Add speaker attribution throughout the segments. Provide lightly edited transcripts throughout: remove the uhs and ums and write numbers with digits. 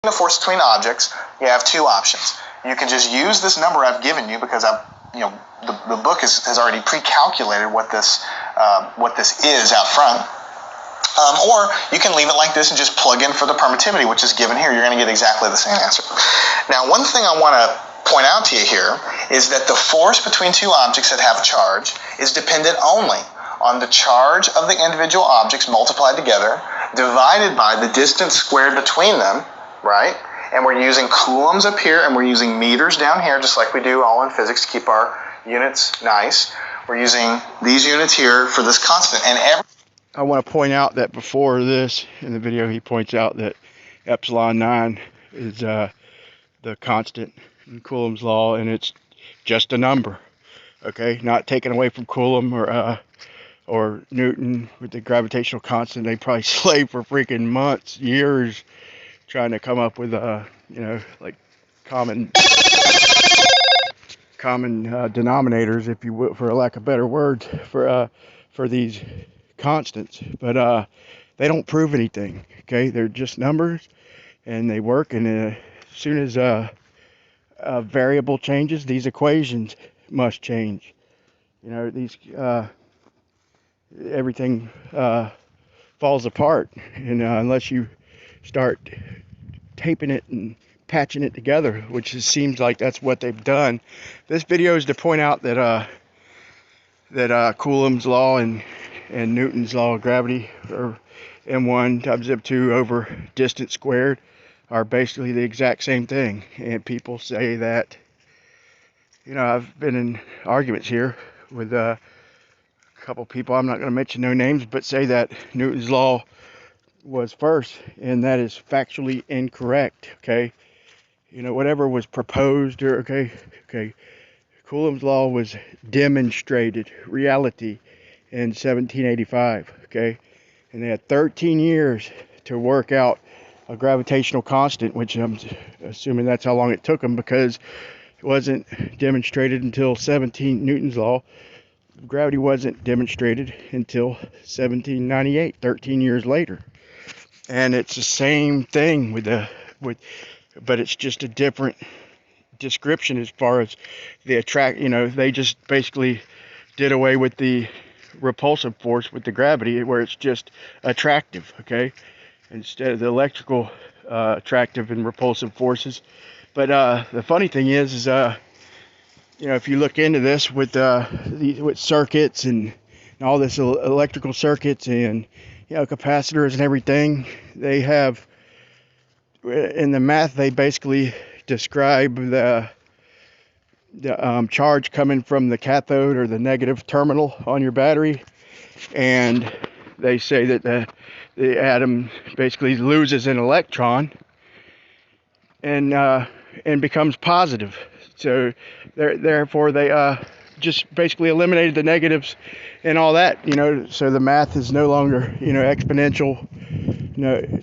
Speaker 1: the force between objects, you have two options. You can just use this number I've given you because the book has already pre-calculated what this is out front. Or you can leave it like this and just plug in for the permittivity, which is given here. You're going to get exactly the same answer. Now, one thing I want to point out to you here is that the force between two objects that have a charge is dependent only on the charge of the individual objects multiplied together, divided by the distance squared between them, right? And we're using coulombs up here, and we're using meters down here, just like we do all in physics to keep our units nice. We're using these units here for this constant. And
Speaker 2: I want to point out that before this, in the video, he points out that epsilon 9 is the constant in Coulomb's law, and it's just a number, okay? Not taken away from Coulomb or Newton with the gravitational constant. They probably slaved for freaking months, years, trying to come up with like common denominators, if you will, for lack of better words, for these constants. But they don't prove anything, okay? They're just numbers, and they work. And as soon as a variable changes, these equations must change. These everything falls apart, and unless you start taping it and patching it together, which seems like that's what they've done. This video is to point out that Coulomb's law and Newton's law of gravity, or m1 times m2 over distance squared, are basically the exact same thing. And people say that, I've been in arguments here with a couple people, I'm not going to mention no names, but say that Newton's law was first, and that is factually incorrect, okay? Whatever was proposed, or okay, Coulomb's law was demonstrated, reality, in 1785, okay? And they had 13 years to work out a gravitational constant, which I'm assuming that's how long it took them, because it wasn't demonstrated until Newton's law. Gravity wasn't demonstrated until 1798, 13 years later. And it's the same thing but it's just a different description as far as the they just basically did away with the repulsive force with the gravity, where it's just attractive, okay, instead of the electrical attractive and repulsive forces. But the funny thing is if you look into this with circuits and all this electrical circuits and capacitors and everything, they have in the math, they basically describe the charge coming from the cathode or the negative terminal on your battery, and they say that the atom basically loses an electron and becomes positive. So therefore they just basically eliminated the negatives and all that, so the math is no longer exponential.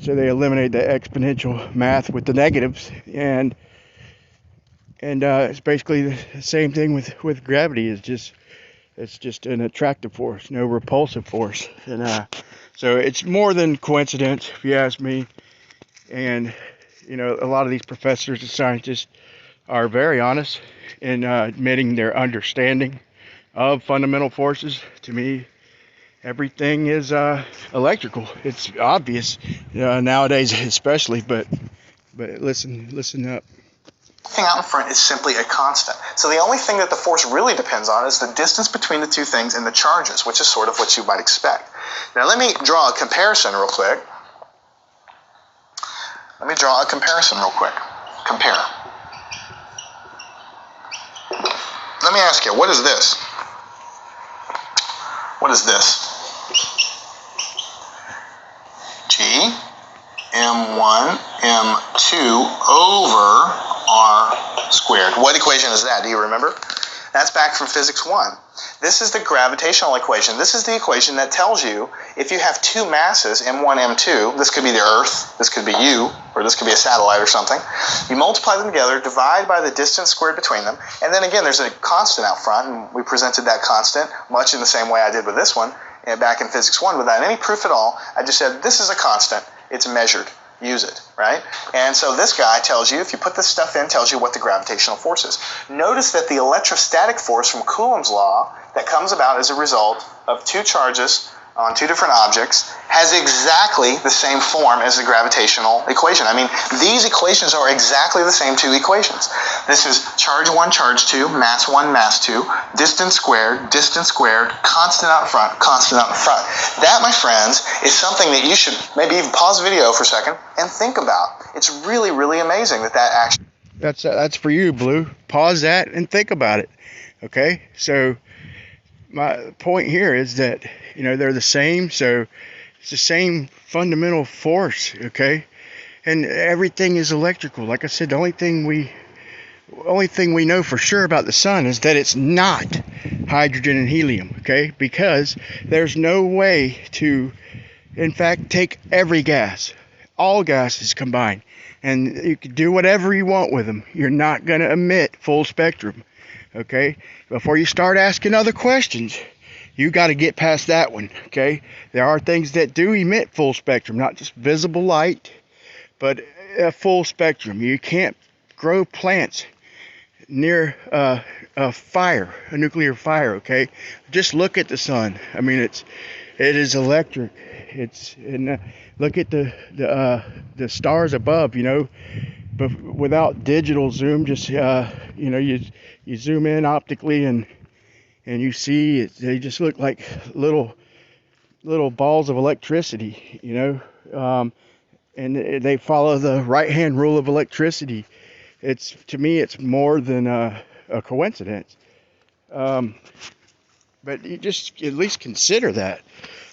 Speaker 2: So they eliminate the exponential math with the negatives, and it's basically the same thing with gravity. It's just an attractive force, no repulsive force. And so it's more than coincidence, if you ask me. And a lot of these professors and scientists are very honest in admitting their understanding of fundamental forces. To me, everything is electrical. It's obvious, nowadays especially. But listen up.
Speaker 1: Thing out in front is simply a constant. So the only thing that the force really depends on is the distance between the two things and the charges, which is sort of what you might expect. Now let me draw a comparison real quick. Compare. Let me ask you, what is this? What is this? G m1 m2 over r squared. What equation is that? Do you remember? That's back from Physics 1. This is the gravitational equation. This is the equation that tells you if you have two masses, m1, m2, this could be the Earth, this could be you, or this could be a satellite or something. You multiply them together, divide by the distance squared between them, and then again there's a constant out front, and we presented that constant much in the same way I did with this one back in Physics 1 without any proof at all. I just said this is a constant, it's measured. use it, right? And so this guy tells you, if you put this stuff in, tells you what the gravitational force is. Notice that the electrostatic force from Coulomb's law that comes about as a result of two charges on two different objects has exactly the same form as the gravitational equation. I mean, these equations are exactly the same two equations. This is charge 1, charge 2, mass 1, mass 2, distance squared, constant out front, constant out in front. That, my friends, is something that you should maybe even pause the video for a second and think about. It's really, really amazing that actually...
Speaker 2: That's for you, Blue. Pause that and think about it. Okay? So my point here is that, you know, they're the same, so it's the same fundamental force, okay? And everything is electrical. Like I said, the only thing we know for sure about the sun is that it's not hydrogen and helium, okay? Because there's no way to, in fact, take every gas, all gases combined, and you can do whatever you want with them. You're not going to emit full spectrum. Okay, before you start asking other questions, you got to get past that one. Okay, there are things that do emit full spectrum, not just visible light, but a full spectrum. You can't grow plants near a nuclear fire. Okay, just look at the sun. I mean, it is electric. Look at the stars above. You know, but without digital zoom, just you know, you zoom in optically and you see it, they just look like little balls of electricity, you know, and they follow the right hand rule of electricity. To me it's more than a coincidence, but you just at least consider that,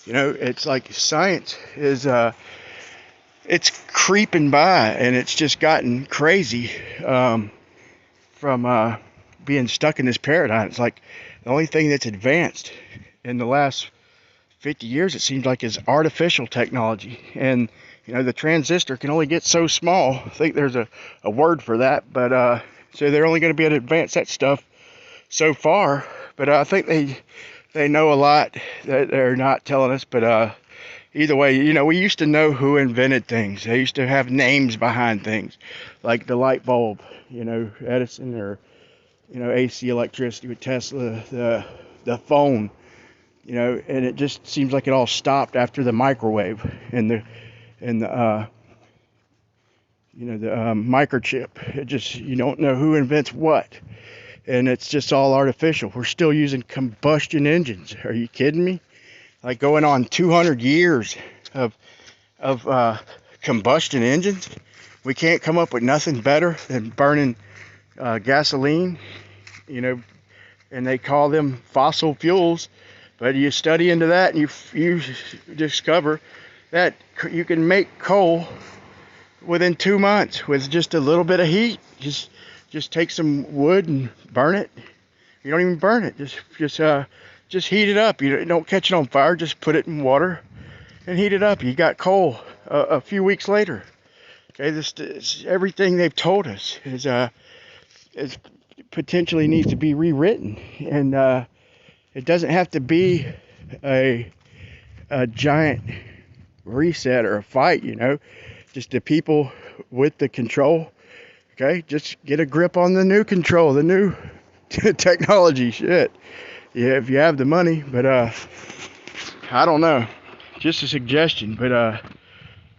Speaker 2: you know. It's like science is it's creeping by, and it's just gotten crazy from being stuck in this paradigm. It's like the only thing that's advanced in the last 50 years, it seems like, is artificial technology. And, you know, the transistor can only get so small. I think there's a word for that, but so they're only going to be able to advance that stuff so far. But I think they know a lot that they're not telling us. But either way, you know, we used to know who invented things. They used to have names behind things, like the light bulb, you know, Edison, or, you know, AC electricity with Tesla, the phone, you know. And it just seems like it all stopped after the microwave and the you know, the microchip. It just, you don't know who invents what, and it's just all artificial. We're still using combustion engines. Are you kidding me? Like going on 200 years of combustion engines. We can't come up with nothing better than burning gasoline, you know, and they call them fossil fuels. But you study into that, and you discover that you can make coal within 2 months with just a little bit of heat. Just take some wood and burn it. You don't even burn it. Just heat it up. You don't catch it on fire. Just put it in water and heat it up. You got coal a few weeks later. Okay, this everything they've told us is potentially needs to be rewritten, and it doesn't have to be a giant reset or a fight, you know. Just the people with the control, okay, just get a grip on the new control, the new technology. Shit, yeah, if you have the money. But I don't know, just a suggestion. But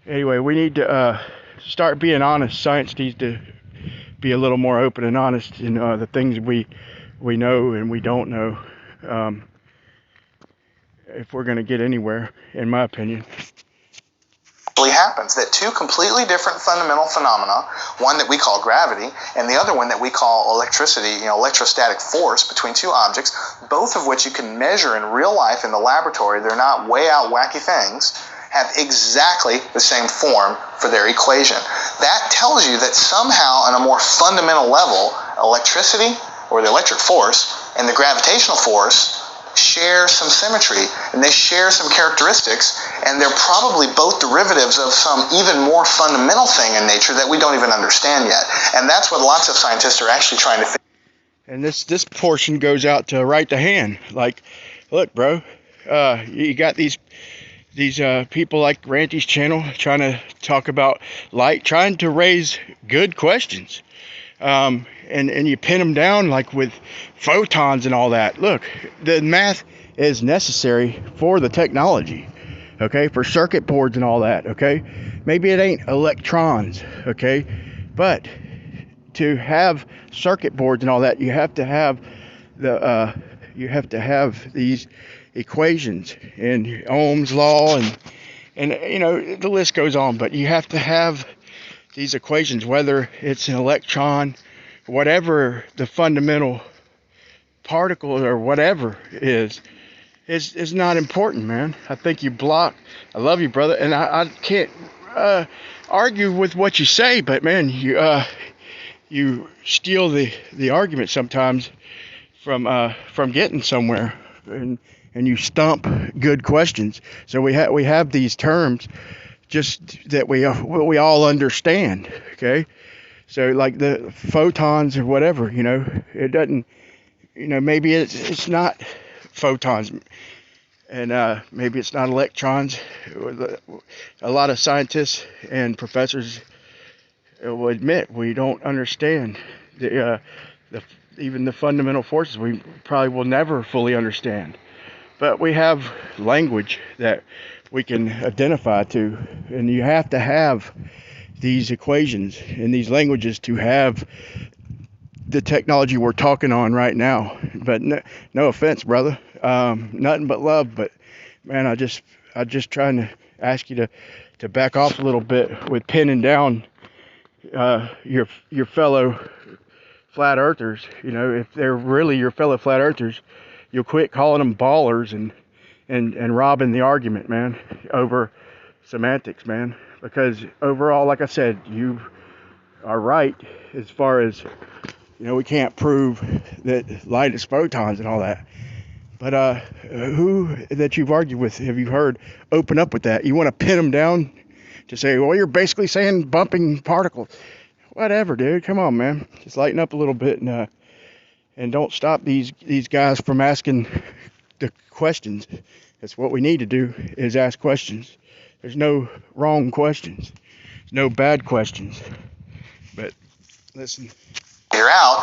Speaker 2: anyway, we need to start being honest. Science needs to be a little more open and honest in the things we know and we don't know, if we're going to get anywhere, in my opinion.
Speaker 1: Happens that two completely different fundamental phenomena, one that we call gravity and the other one that we call electricity, you know, electrostatic force between two objects, both of which you can measure in real life in the laboratory, they're not way out wacky things, have exactly the same form for their equation. That tells you that somehow on a more fundamental level, electricity, or the electric force, and the gravitational force share some symmetry, and they share some characteristics, and they're probably both derivatives of some even more fundamental thing in nature that we don't even understand yet. And that's what lots of scientists are actually trying to figure.
Speaker 2: And this portion goes out to Right to Hand. Like, look, bro, you got these these people like Ranty's channel trying to talk about light, trying to raise good questions. And you pin them down like with photons and all that. Look, the math is necessary for the technology, okay, for circuit boards and all that, okay. Maybe it ain't electrons, okay, but to have circuit boards and all that, you have to have these equations and Ohm's law and you know, the list goes on, but you have to have these equations, whether it's an electron, whatever the fundamental particle or whatever is not important, man. I think you block. I love you, brother, and I can't argue with what you say, but man, you steal the argument sometimes from getting somewhere, and you stump good questions. So we have these terms just that we all understand, okay? So like the photons or whatever, you know, it doesn't, you know, maybe it's not photons, and maybe it's not electrons. A lot of scientists and professors will admit we don't understand even the fundamental forces. We probably will never fully understand, but we have language that we can identify to, and you have to have these equations and these languages to have the technology we're talking on right now. But no offense, brother, nothing but love. But man, I just trying to ask you to back off a little bit with pinning down your fellow flat earthers. You know, if they're really your fellow flat earthers, you'll quit calling them ballers and robbing the argument, man, over semantics, man. Because overall, like I said, you are right as far as, you know, we can't prove that light is photons and all that. But who that you've argued with have you heard open up with that? You want to pin them down to say, well, you're basically saying bumping particles. Whatever, dude. Come on, man. Just lighten up a little bit and don't stop these guys from asking the questions. That's what we need to do, is ask questions. There's no wrong questions. There's no bad questions. But listen.
Speaker 1: Figure out,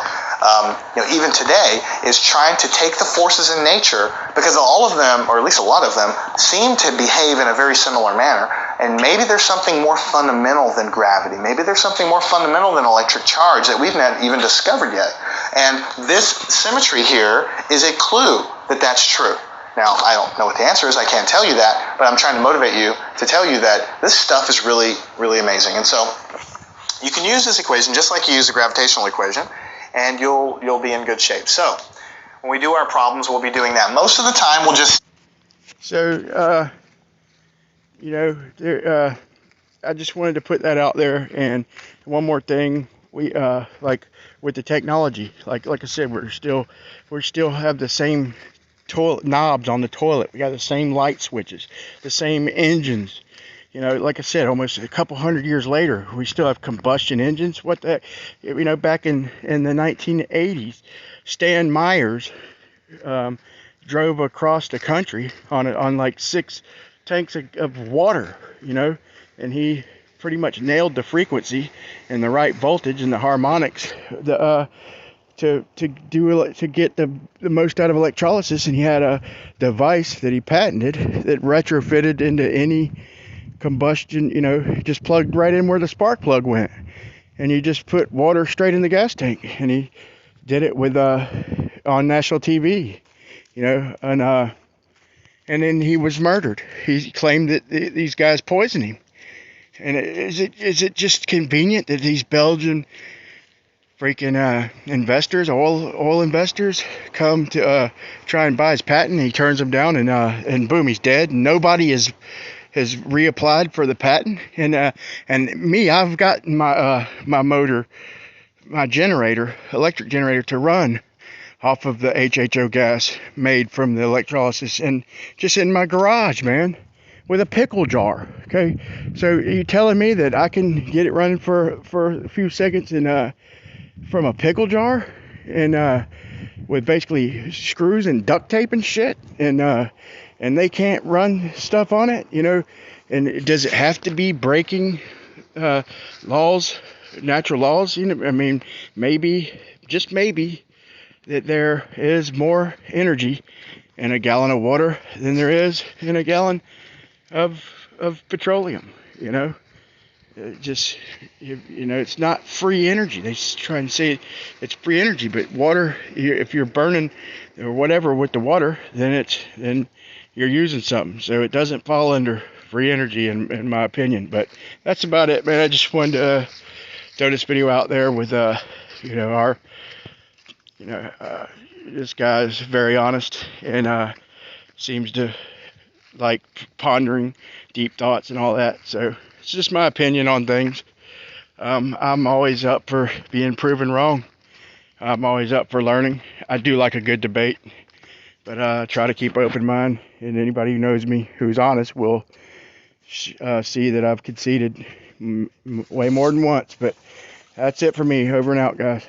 Speaker 1: you know, even today, is trying to take the forces in nature, because all of them, or at least a lot of them, seem to behave in a very similar manner. And maybe there's something more fundamental than gravity. Maybe there's something more fundamental than electric charge that we've not even discovered yet. And this symmetry here is a clue that that's true. Now, I don't know what the answer is. I can't tell you that, but I'm trying to motivate you to tell you that this stuff is really, really amazing. And so you can use this equation just like you use the gravitational equation, and you'll be in good shape. So when we do our problems, we'll be doing that. Most of the time, we'll just...
Speaker 2: So, you know, I just wanted to put that out there. And one more thing, we like with the technology, like I said, we still have the same toilet knobs on the toilet. We got the same light switches, the same engines. You know, like I said, almost a couple hundred years later, we still have combustion engines. What the heck? You know, back in the 1980s, Stan Myers drove across the country on like 6 tanks of water, you know, and he pretty much nailed the frequency and the right voltage and the harmonics to get the most out of electrolysis. And he had a device that he patented that retrofitted into any combustion, you know, just plugged right in where the spark plug went, and you just put water straight in the gas tank. And he did it with on national TV, you know, and then he was murdered. He claimed that these guys poisoned him. And is it just convenient that these Belgian freaking investors, oil investors, come to try and buy his patent? He turns them down, and boom, he's dead. Nobody has reapplied for the patent. And me, I've got my motor, my electric generator, to run off of the HHO gas made from the electrolysis, and just in my garage, man, with a pickle jar. Okay, so you telling me that I can get it running for a few seconds and from a pickle jar, and with basically screws and duct tape and shit, and and they can't run stuff on it, you know. And does it have to be breaking laws, natural laws? You know, I mean, maybe, just maybe, that there is more energy in a gallon of water than there is in a gallon of petroleum, you know. Just, you know, it's not free energy. They try and say it's free energy, but water, if you're burning or whatever with the water, then you're using something. So it doesn't fall under free energy in my opinion. But that's about it, man. I just wanted to throw this video out there with you know, this guy's very honest and seems to like pondering deep thoughts and all that. So it's just my opinion on things. I'm always up for being proven wrong. I'm always up for learning. I do like a good debate, but I try to keep an open mind. And anybody who knows me, who's honest, will see that I've conceded way more than once. But that's it for me. Over and out, guys.